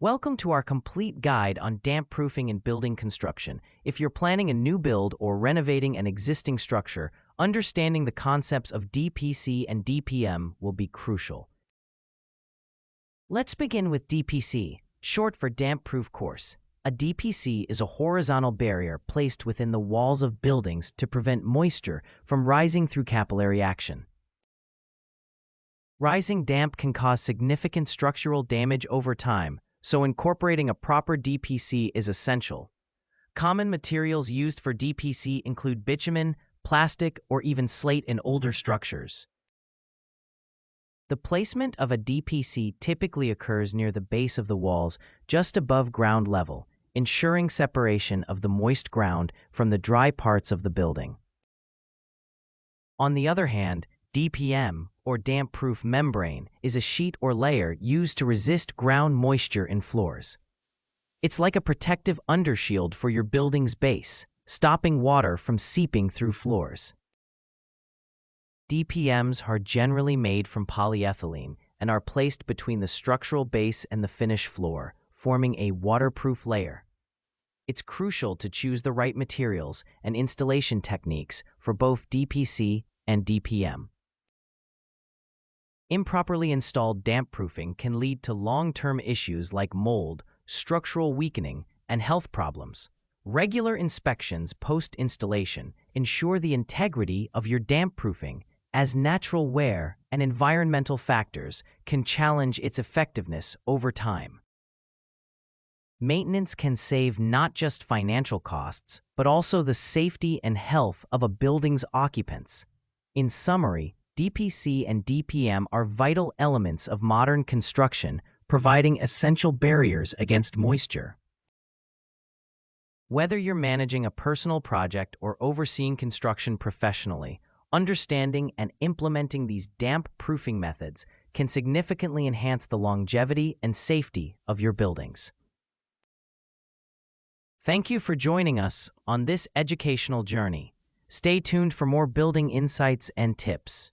Welcome to our complete guide on damp proofing in building construction. If you're planning a new build or renovating an existing structure, understanding the concepts of DPC and DPM will be crucial. Let's begin with DPC, short for damp proof course. A DPC is a horizontal barrier placed within the walls of buildings to prevent moisture from rising through capillary action. Rising damp can cause significant structural damage over time, so incorporating a proper DPC is essential. Common materials used for DPC include bitumen, plastic, or even slate in older structures. The placement of a DPC typically occurs near the base of the walls, just above ground level, ensuring separation of the moist ground from the dry parts of the building. On the other hand, DPM, or damp-proof membrane, is a sheet or layer used to resist ground moisture in floors. It's like a protective undershield for your building's base, stopping water from seeping through floors. DPMs are generally made from polyethylene and are placed between the structural base and the finished floor, forming a waterproof layer. It's crucial to choose the right materials and installation techniques for both DPC and DPM. Improperly installed damp proofing can lead to long-term issues like mold, structural weakening, and health problems. Regular inspections post-installation ensure the integrity of your damp proofing, as natural wear and environmental factors can challenge its effectiveness over time. Maintenance can save not just financial costs, but also the safety and health of a building's occupants. In summary, DPC and DPM are vital elements of modern construction, providing essential barriers against moisture. Whether you're managing a personal project or overseeing construction professionally, understanding and implementing these damp proofing methods can significantly enhance the longevity and safety of your buildings. Thank you for joining us on this educational journey. Stay tuned for more building insights and tips.